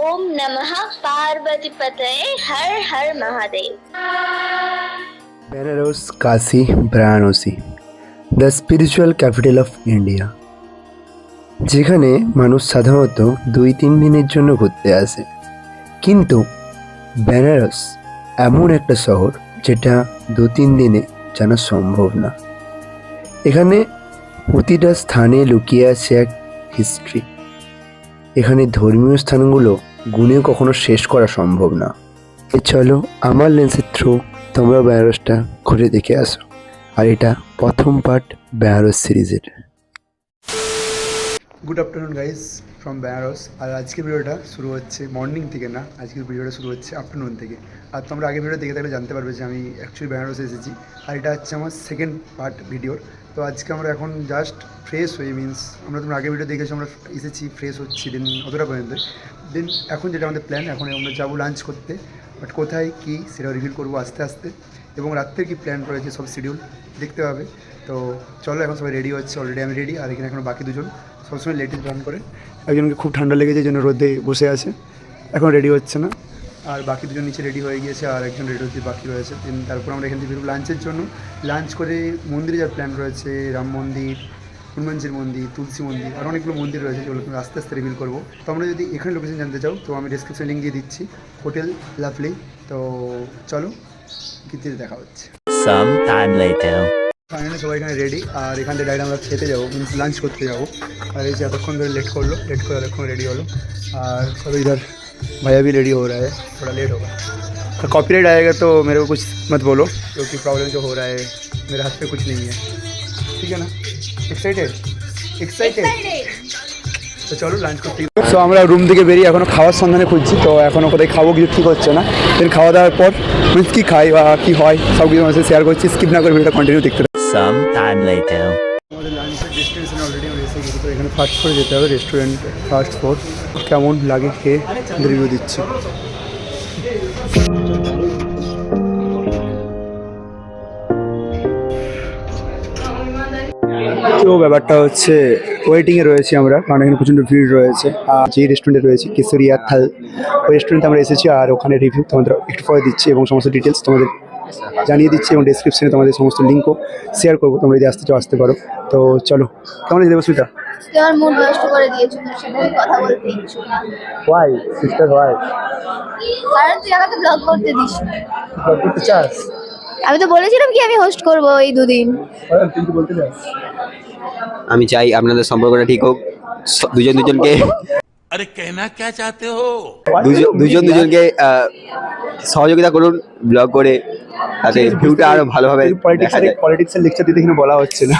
ओम नमः पार्वती पतये हर हर Mahadev. Benaras Kashi Varanasi the spiritual capital of India, যেখানে মানুষ সাধারণত 2-3 দিনের জন্য ঘুরতে আসে, কিন্তু বেনারস এমন একটা শহর যেটা 2-3 দিনে জানা সম্ভব না। এখানে প্রতিটা স্থানে লুকিয়ে আছে এক হিস্ট্রি। এখানে ধর্মীয় স্থানগুলো গুণে কখনো শেষ করা সম্ভব না। চলো আমার লেন্সের থ্রু তোমরা বেনারসটা ঘুরে দেখে আসো। আর এটা প্রথম পার্ট বেনারস সিরিজের। Good afternoon guys from Benaras. আর আজকের ভিডিওটা শুরু হচ্ছে মর্নিং থেকে না, আজকের ভিডিওটা শুরু হচ্ছে আফটারনুন থেকে। আর তোমরা আগের ভিডিও দেখে থাকলে জানতে পারবে যে আমি অ্যাকচুয়ালি বেনারসে এসেছি। আর এটা হচ্ছে আমার সেকেন্ড পার্ট ভিডিওর। তো আজকে আমরা এখন জাস্ট ফ্রেশ হয়ে তোমরা আগের ভিডিও দেখেছো আমরা এসেছি, ফ্রেশ হচ্ছি, দেন অতটা পর্যন্ত। দেন এখন যেটা আমাদের প্ল্যান, এখন আমরা যাবো লাঞ্চ করতে, বাট কোথায় কী সেটা রিভিল করবো আস্তে আস্তে। এবং রাত্রের কী প্ল্যান রয়েছে সব শিডিউল দেখতে হবে। তো চলো, এখন সবাই রেডি হচ্ছে, অলরেডি আমি রেডি। আর এখানে এখন বাকি দুজন সবসময় লেটে প্ল্যান করে। একজনকে খুব ঠান্ডা লেগেছে, জন্য রোদে বসে আছে, এখন রেডি হচ্ছে না। আর বাকি দুজন নিচে রেডি হয়ে গিয়েছে, আর একজন রেডি হচ্ছে বাকি রয়েছে। দেন তারপর আমরা এখান থেকে বেরোবো লাঞ্চের জন্য। লাঞ্চ করে মন্দিরে যাওয়ার প্ল্যান রয়েছে, রাম মন্দির, হনুমানজির মন্দির, তুলসী মন্দির, আর অনেকগুলো মন্দির রয়েছে যেগুলো তুমি আস্তে আস্তে রিভিল করবো। তোমরা যদি এখানে লোকেশন জানতে চাও তো আমি ডিসক্রিপশন লিঙ্ক দিয়ে দিচ্ছি, হোটেল লাভলি। তো চলো কীর্তি দেখা হচ্ছে। ফাইনালি সবাই এখানে রেডি, আর এখান থেকে ডাইরেক্ট আমরা খেতে যাবো, মিনস লাঞ্চ করতে যাবো। আর এই যে এতক্ষণ ধরে লেট করে এতক্ষণ রেডি হলো। আর सब इधर भैया भी रेडी हो रहा है, थोड़ा लेट होगा। तो कॉपीराइट आएगा तो मेरे को कुछ मत बोलो, क्योंकि प्रॉब्लम जो हो रहा है मेरे हाथ पे कुछ नहीं है, ठीक है ना? एक्साइटेड তো চলো লাঞ্চ করতে। সো আমরা রুম থেকে বেরিয়ে এখনও খাওয়ার সন্ধানে খুঁজছি, তো এখনও কোথায় খাবো কিছু ঠিক হচ্ছে না। দেন খাওয়া দাওয়ার পর মিনস কী খাই বা কী হয় সব কিছু আমার সাথে শেয়ার করছি। স্কিপ না করে ভিডিওটা কন্টিনিউ দেখতে। আমাদের লাঞ্চের ডেস্টিনেশন অলরেডি আমরা এসে গেছি, তো এখানে ফার্স্ট ফ্লোরে যেতে হবে, রেস্টুরেন্ট ফার্স্ট ফ্লোর। কেমন লাগে খেয়ে রিভিউ দিচ্ছি। তো ব্যাপারটা হচ্ছে ওয়েটিংয়ে রয়েছি আমরা, কারণ এখানে প্রচণ্ড ভিড় রয়েছে। আর যেই রেস্টুরেন্টে রয়েছে কেশরিয়া থাল, ওই রেস্টুরেন্টে আমরা এসেছি। আর ওখানে রিভিউ তোমাদের একটু পরে দিচ্ছি এবং সমস্ত ডিটেলস তোমাদের জানিয়ে দিচ্ছি, এবং ডিসক্রিপশনে তোমাদের সমস্ত লিঙ্কও শেয়ার করবো, তোমরা যদি আসতে চাও আসতে পারো। তো চলো, কেমন আছে দেবস্মিতা? তোমার মুড নষ্ট করে দিয়েছো, তোর সাথে আমি কথা বলতে ইচ্ছুক না। Why sister why? কারণ তুই আমাকে ব্লগ করতে দিস না। ব্লগ করতে চাস? আমি তো বলেছিলাম কি আমি হোস্ট করব এই দুদিন। তুই কি বলতে চাস? আমি চাই আপনাদের সম্পর্কটা ঠিক হোক, দুজনকে अरे कहना क्या चाहते हो? দুজনকে সহযোগিতা করুন ব্লগ করে, তাতে ভিউটা আরো ভালোভাবে দেখা যায়। পলিটিক্সের লেকচার দিতে এখানে বলা হচ্ছে না।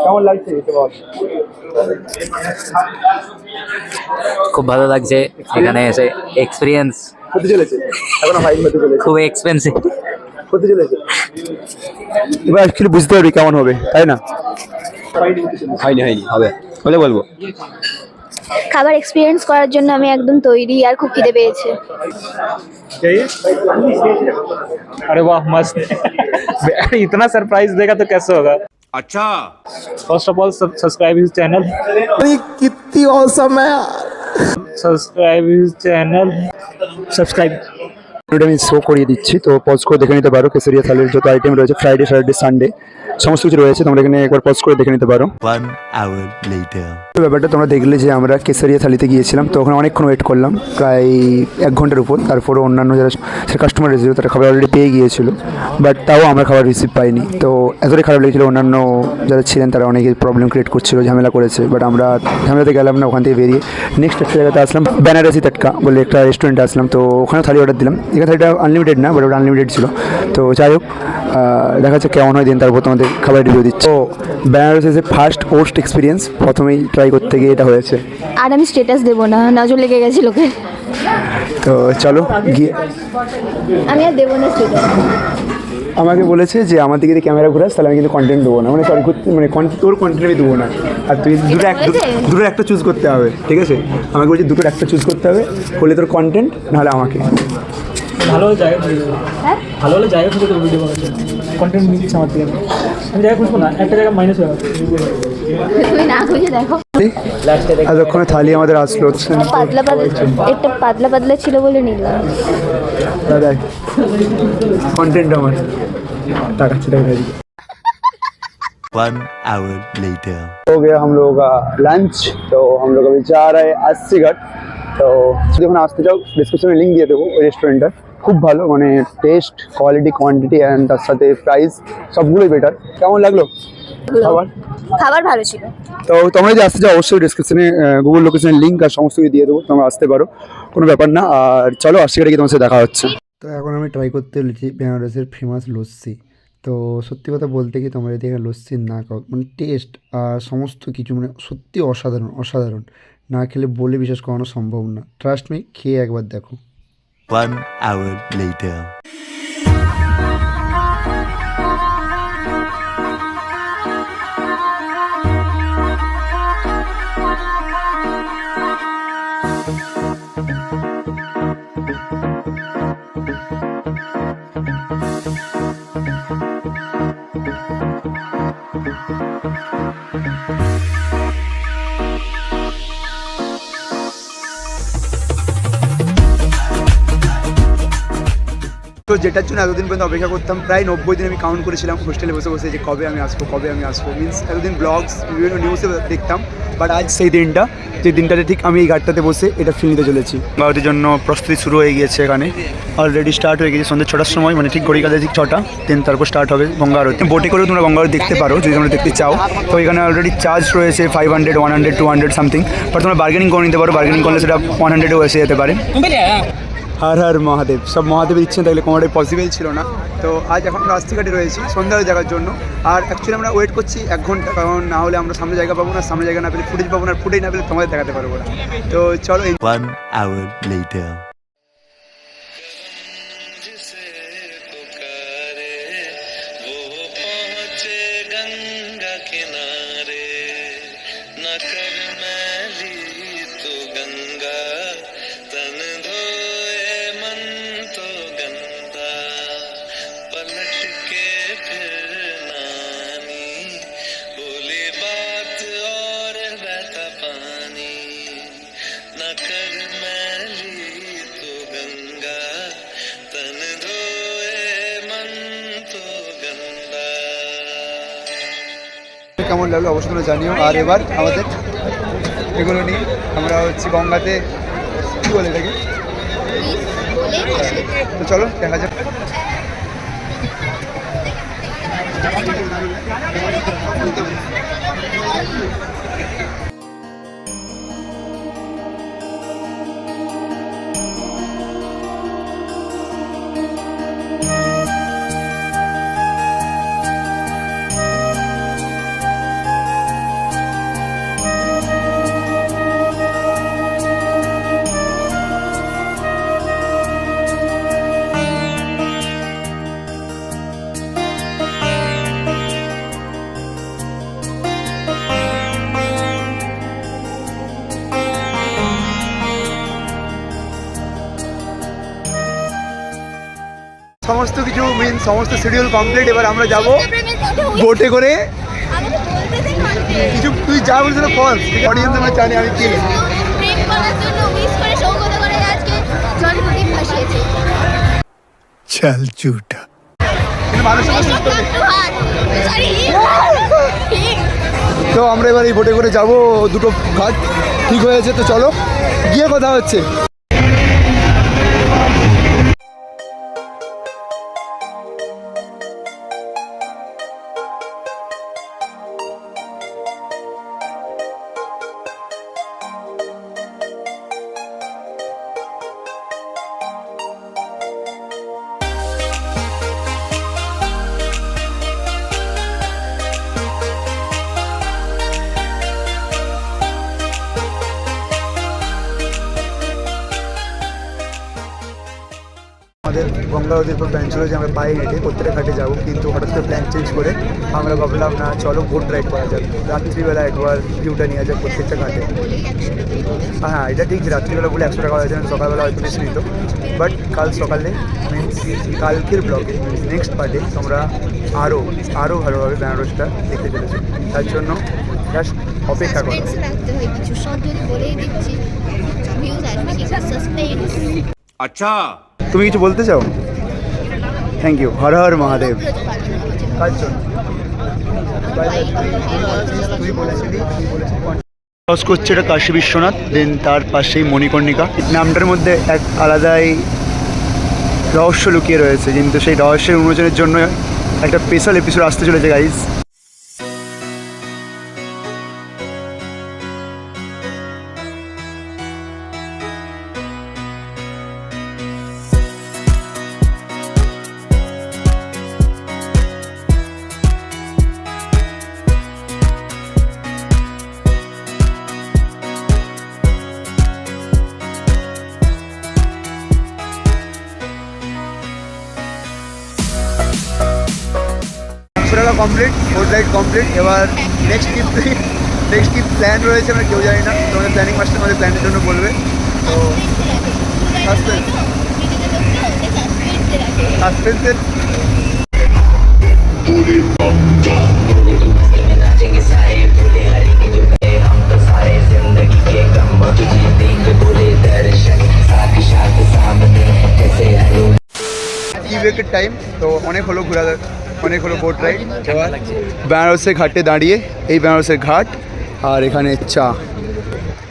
কেমন লাগছে? খুব ভালো লাগছে এখানে এসে, এক্সপিরিয়েন্স হতে চলেছে, এখনো ফাইন হতে চলেছে, খুব এক্সপেন্সিভ হতে চলেছে। এবার অ্যাকচুয়ালি বুঝতে পারবি কেমন হবে, তাই না? হয়নি হবে, বলে বলবো। খাবার এক্সপিরিয়েন্স করার জন্য আমি একদম তৈরি, আর খুব খিদে পেয়েছে। अरे वाह मस्त। इतना सरप्राइज देगा तो कैसे होगा? अच्छा, first of all subscribe his channel, कितनी औसम है यार। Subscribe his channel, subscribe. ভিডিওটা আমি শো করিয়ে দিচ্ছি, তো পজ করে দেখে নিতে পারো। কেশরিয়া থালির যত আইটেম রয়েছে, ফ্রাইডে স্যাটারডে সানডে সমস্ত কিছু রয়েছে, তোমরা এখানে একবার পজ করে দেখে নিতে পারো। ব্যাপারটা তোমরা দেখলে যে আমরা কেশরিয়া থালিতে গিয়েছিলাম, তো ওখানে অনেকক্ষণ ওয়েট করলাম, প্রায় 1 ঘন্টার উপর। তারপরে অন্যান্য যারা কাস্টমার এসেছিল তারা খাবার অলরেডি পেয়ে গিয়েছিল, বাট তাও আমরা খাবার রিসিভ পাইনি। তো এতটাই খারাপ লেগেছিল, অন্যান্য যারা ছিলেন তারা অনেকে প্রবলেম ক্রিয়েট করছিল, ঝামেলা করেছে, বাট আমরা ঝামেলাতে গেলাম না। ওখান থেকে বেরিয়ে নেক্সট একটা জায়গাতে আসলাম, বেনারসি তটকা বলে একটা রেস্টুরেন্টে আসলাম। তো ওখানে থালি অর্ডার দিলাম। এখানে থালিটা আনলিমিটেড না, বাট ওটা আনলিমিটেড ছিল। তো যাই হোক, দেখা যাচ্ছে কেমন হয়, দিন তারপর তোমাদের খাবার রিভিউ দিচ্ছি। তো বেনারস এসে ফার্স্ট ওস্ট এক্সপিরিয়েন্স, প্রথমেই ট্রাই করতে গিয়ে এটা হয়েছে। আর আমি স্ট্যাটাস দেবো না, নজর লেগে গেছে লোকে। তো চলো গিয়ে, আমি আর দেবো না স্ট্যাটাস। আমাকে বলেছে যে আমার দিকে ক্যামেরা ঘুরাস, তাহলে আমি কিন্তু কন্টেন্ট দেবো না, মানে সরি তোর কন্টেন্ট আমি দেবো না। আর তুই দুটোর একটা চুজ করতে হবে, ঠিক আছে? আমাকে বলছে দুটোর একটা চুজ করতে হবে, হলে তোর কন্টেন্ট, নাহলে আমাকে। ভালো হলে জায়গা খুঁজে দেবো, হ্যাঁ ভালো হলে জায়গা খুঁজে দেবো ভিডিও করার জন্য। কন্টেন্ট নিচ্ছে আমার থেকে, আমি জায়গা খুঁজবো না, একটা জায়গা মাইনাস হয়ে যাবে। তুমি না খুঁজে দেখো। এতক্ষণে থালি আমাদের আসলো। পাতলা একটু পাতলা পাতলা ছিল বলে নিলাম। দাদা কন্টেন্ট আমার টাকা ছিটাই খাই। 1 hour later. हो गया हम लोगों का लंच, तो हम लोग अभी जा रहे हैं 80 घाट। তো যখন আসতে চাও ডিসক্রিপশনে লিঙ্ক দিয়ে দেবো ওই রেস্টুরেন্টটার, খুব ভালো, মানে টেস্ট, কোয়ালিটি, কোয়ান্টিটি অ্যান্ড তার সাথে প্রাইস সবগুলোই বেটার। কেমন লাগলো খাবার? খাবার ভালো ছিল। তো তোমরা যদি আসতে চাও অবশ্যই ডিসক্রিপশনে গুগল লোকেশনের লিঙ্ক আর সমস্ত কিছু দিয়ে দেবো, তোমরা আসতে পারো, কোনো ব্যাপার না। আর চলো 80 ঘাটে গিয়ে তোমার সাথে দেখা হচ্ছে। তো এখন আমি ট্রাই করতে চলেছি বেনারসের ফেমাস লস্যি। তো সত্যি কথা বলতে কি, তোমরা যদি এখানে লস্যি না খাও, মানে টেস্ট আর সমস্ত কিছু মানে সত্যি অসাধারণ অসাধারণ, না খেলে বলে বিশ্বাস করানো সম্ভব না। ট্রাস্ট মি, খেয়ে একবার দেখো। 1 hour later. তো যেটার জন্য এতদিন পর্যন্ত অপেক্ষা করতাম, প্রায় 90 দিন আমি কাউন্ট করেছিলাম হোস্টেলে বসে বসে যে কবে আমি আসবো কবে আমি আসবো। মিনস এতদিন ব্লগস বিভিন্ন নিউজে দেখতাম, বাট আজ সেই দিনটা, যে দিনটাতে ঠিক আমি এই ঘাটটাতে বসে এটা ফিল নিতে চলেছি। গঙ্গাবতীর জন্য প্রস্তুতি শুরু হয়ে গিয়েছে, এখানে অলরেডি স্টার্ট হয়ে গেছে সন্ধ্যে 6টার সময়, মানে ঠিক ঘড়িকালে ঠিক 6টা, দেন তারপর স্টার্ট হবে গঙ্গা আরতি। বোটে করেও তোমরা গঙ্গা আরতি দেখতে পারো যদি তোমরা দেখতে চাও। তো এখানে অলরেডি চার্জ রয়েছে 500, 100, 200 সামথিং, বাট তোমরা বার্গেনিং করে নিতে পারো, বার্গেনিং করলে সেটা 100-এও এসে যেতে পারে। হর হর মহাদেব, সব মহাদেবের ইচ্ছে থাকলে কোনোটাই পসিবল ছিল না। তো আজ এখন আমরা রাস্তাঘাটে রয়েছি সন্ধ্যাবেলা দেখার জন্য, আর অ্যাকচুয়ালি আমরা ওয়েট করছি 1 ঘন্টা, কারণ না হলে আমরা সামনে জায়গা পাবো না, সামনে জায়গা না পেলে ফুটেজ পাবো না, ফুটেজ না পেলে তোমাদের দেখাতে পারবো না। তো চলো 1 hour later. जिसे पुकारे वो पहुँचे गंगा किनारे, न कर मैली तो गंगा, तन धोए मन तो गंदा, पलट के फिर नानी, बोली बात और बहता पानी, न कर मैली तो गंगा, तन धोए मन तो गंदा। কেমন লাগলো অবশ্যই তোমরা জানিও। আর এবার আমাদের এগুলো নিয়ে আমরা হচ্ছে গঙ্গাতে কী বলে এটাকে, তো চলো দেখা যাক। সমস্ত কিছু মেন সমস্ত শিডিউল কমপ্লিট। এবার আমরা যাব বোটে করে। কিছু তুই যা বলছিস না ফলস, অডিয়েন্স আমরা জানি আমি কি চল চুটা তো আমরা এবার এই বোটে করে যাব, দুটো ঘাট ঠিক হয়েছে। তো চলো গিয়ে কথা হচ্ছে। আমাদের গঙ্গাবতীর উপর প্ল্যান ছিল যে আমরা পায়ে হেঁটে প্রত্যেকটা ঘাটে যাবো, কিন্তু হঠাৎ করে প্ল্যান চেঞ্জ করে আমরা ভাবলাম না চলো বোট রাইড করা যাক, রাত্রিবেলা একবার ভিউটা নিয়ে যাক প্রত্যেকটা ঘাটে। হ্যাঁ এটা ঠিক যে রাত্রিবেলা বলে 100 টাকা হয়েছে, সকালবেলা হয়তো বেশি নিত। বাট কাল সকালে মিনস কালকের ব্লগে নেক্সট পার্টে তোমরা আরও ভালোভাবে বেনারসটা দেখতে চলেছো। তার জন্য জাস্ট অপেক্ষা করো। রাখতে হয় কিছু সব যদি বলেই দিচ্ছি ভিউজ আসবে কিছু সাসপেন্স। তুমি কিছু বলতে চাও? Thank you. হর হর মহাদেব। কার জন্য? তুই বলেছিলি ক্রস করছে এটা কাশী বিশ্বনাথ, দেন তার পাশেই মণিকর্ণিকা। নামটার মধ্যে এক আলাদাই রহস্য লুকিয়ে রয়েছে, কিন্তু সেই রহস্যের উন্মোচনের জন্য একটা স্পেশাল এপিসোড আসতে চলেছে guys. Complete, boat ride complete. এবার নেক্সট ট্রিপ প্ল্যান রয়েছে, আমরা কেউ জানি না। তোমাদের প্ল্যানিং মাস্টার আমাদের প্ল্যানের জন্য বলবে। তো সাসপেন্সের ব্রেকের টাইম তো অনেক হলো ঘোরা, অনেক হলো বোট রাইড। এবার বেনারসের ঘাটে দাঁড়িয়ে, এই বেনারসের ঘাট আর এখানে চা,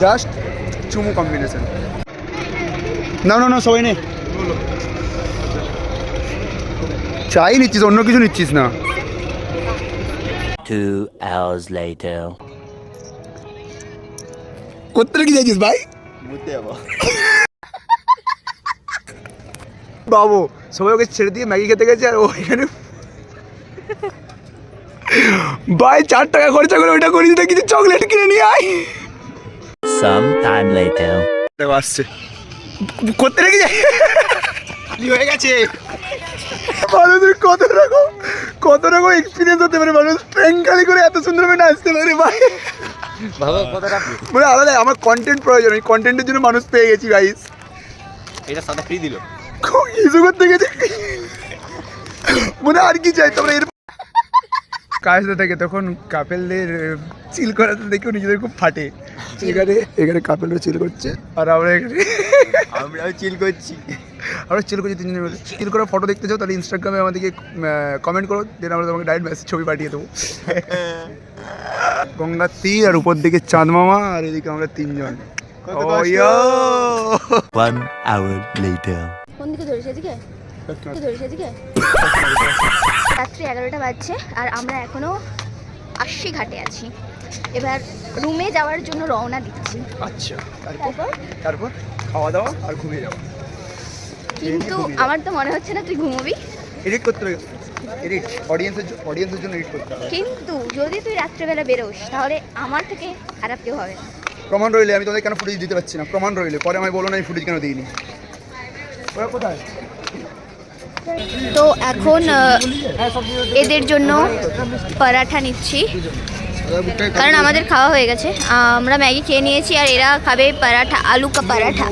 জাস্ট চুমু কম্বিনেশন। না সবাই নে, চাই নিচ্ছিস, অন্য কিছু নিচ্ছিস না। 2 hours later. কোথায় কি যাচ্ছিস ভাই? বাবু সবাই ওকে ছেড়ে দিয়ে ম্যাগি খেতে গেছে, আর ও এখানে ভাই 4 টাকা খরচা করে ওইটা করিস না, কিছু চকলেট কিনে নিয়ে আয়। Some time later. দেখো আসছে, কোথায় রেখে যায় হয়ে গেছে। মানুষের কত রকম এক্সপিরিয়েন্স হতে পারে, মানুষ ট্রেঙ্কালি করে এত সুন্দরভাবে নাচতে পারে ভাই। মানে আলাদা আমার কন্টেন্ট প্রয়োজন, এই কন্টেন্টের জন্য মানুষ পেয়ে গেছি গাইস। এটা সাদা ফ্রি দিল, খুব কিছু করতে গেছে মনে আর কি চাই তোমরা। এর কাজটা থাকে তখন কাপেলদের চিল করাতে দেখেও নিজেদের খুব ফাটে। এখানে কাপেলরা চিল করছে আর আমরা চিল করছি। আমরা চিল করছি তিনজনের মধ্যে। চিল করার ফটো দেখতে চাও তাহলে ইনস্টাগ্রামে আমাদেরকে কমেন্ট করো, দেন আমরা তোমাকে ডাইরেক্ট মেসেজ ছবি পাঠিয়ে দেবো। গঙ্গার তীর আর উপর দিকে চাঁদ মামা, আর এদিকে আমরা তিনজন। 1 hour later. কোন দিকে ধরেছে এদিকে? রাত্রি 11টা বাজছে আর আমরা এখনো আশি ঘাটে আছি। এবার রুমে যাওয়ার জন্য রওনা দিচ্ছি। আচ্ছা, তারপর খাওয়া দাওয়া আর ঘুমিয়ে যাওয়া। কিন্তু আমার তো মনে হচ্ছে না তুই ঘুমোবি। এডিট করতে হবে, এডিট অডিয়েন্সের জন্য এডিট করতে হবে। কিন্তু যদি তুই রাত্রেবেলা বেরোস তাহলে আমার থেকে খারাপ কেউ হবে না। প্রমাণ রইলে আমি তোদের কেন ফুটেজ দিতে পারছি না, প্রমাণ রইলে পরে আমি বলো না আমি ফুটেজ কেন দিইনি। ওরা কোথায়? তো এখন এদের জন্য পরাঠা নিচ্ছি, কারণ আমাদের খাওয়া হয়ে গেছে। আমরা ম্যাগি খেয়ে নিয়েছি আর এরা খাবে পরাঠা, আলু কা পরাঠা।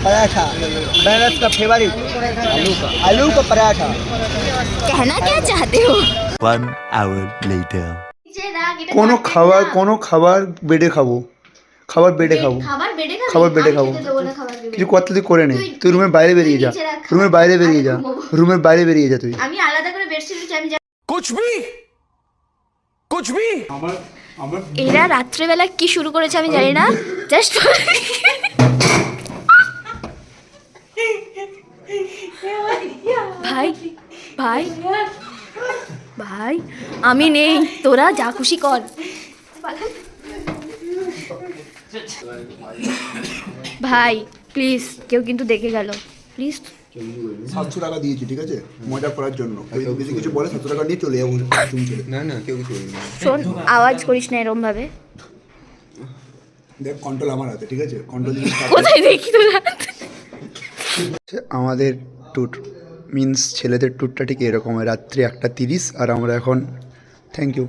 पराठा बेनारस का फेवरेट आलू का पराठा। कहना क्या चाहते हो? 1 hour later. কোনো খাবার বেডে খাবো, খাবার বেডে খাবো, কিছু কথা তুই করে নে। তুই রুমের বাইরে বেরিয়ে যা, রুমের বাইরে বেরিয়ে যা তুই। আমি আলাদা করে বেডশিট আমি কুছ ভি এরা রাত্রেবেলা কি শুরু করেছে আমি জানি না, জাস্ট ভাই ভাই ভাই আমি নেই, তোরা যা খুশি কর। ভাই প্লিজ, কেউ কিন্তু দেখে গেল, প্লিজ। 700 টাকা দিয়েছি, ঠিক আছে, মজা করার জন্য। বেশি কিছু বলে 700 টাকা নিয়ে চলে যাবো। না কেউ কিছু বলবে না। শোন, আওয়াজ করিস না এরম ভাবে। দেখ কন্ট্রোল আমার হাতে, ঠিক আছে, কন্ট্রোল। কোথায় দেখি তোরা? আমাদের ট্যুর মিন্স ছেলেদের ট্যুরটা ঠিক এরকম হয়, রাত্রি 1:30 আর আমরা এখন থ্যাংক ইউ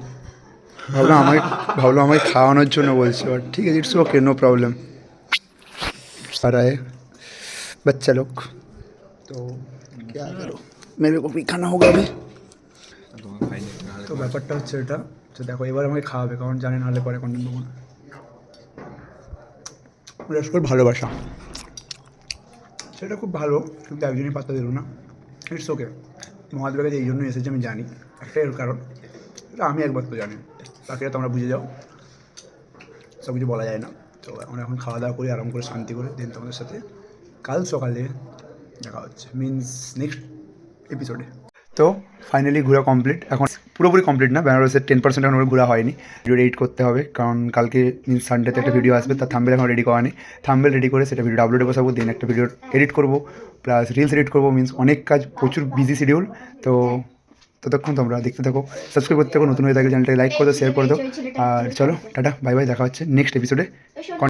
ভাবলাম আমায় খাওয়ানোর জন্য বলছে, বাট ঠিক আছে, ইটস ওকে, নো প্রবলেম। আর আয়ে বাচ্চা লোক তো क्या करो मेरे को भी खाना होगा अभी তো ব্যাপারটা হচ্ছে এটা। তো দেখো এবার আমাকে খাওয়াবে, কারণ জানে নাহলে পরে কন্টেন্ট দেবো না। রেস্টুরেন্ট ভালোবাসা, সেটা খুব ভালো, কিন্তু একজনই পাত্তা দিল না। It's okay. মহাদেবের কাছে এই জন্যই এসেছি আমি জানি, একটাই এর কারণ, এটা আমি একবার তো জানি, বাকিটা তোমরা বুঝে যাও, সব কিছু বলা যায় না। তো আমরা এখন খাওয়া দাওয়া করি আরাম করে শান্তি করে, দেন তোমাদের সাথে কাল সকালে দেখা হচ্ছে, মিনস নেক্সট এপিসোডে। তো ফাইনালি ঘোরা কমপ্লিট, এখন পুরোপুরি কমপ্লিট না, বেনারসের 10% এখন ঘোরা হয়নি। ভিডিও এডিট করতে হবে, কারণ কালকে মিনস সানডেতে একটা ভিডিও আসবে, তার থাম্বেল এখন রেডি করা নেই। থাম্বেল রেডি করে সেটা ভিডিও আপলোডে বসাবো, দেন একটা ভিডিও এডিট করবো, প্লাস রিলস এডিট করবো, মিনস অনেক কাজ, প্রচুর বিজি শিডিউল। তো ততক্ষণ তোমরা দেখতে থাকো, সাবস্ক্রাইব করতে থাকো, নতুন হয়ে থাকলে চ্যানেলটাকে লাইক করে দাও, শেয়ার করে দাও। আর চলো টাটা, বাই বাই, দেখা হচ্ছে নেক্সট এপিসোডে।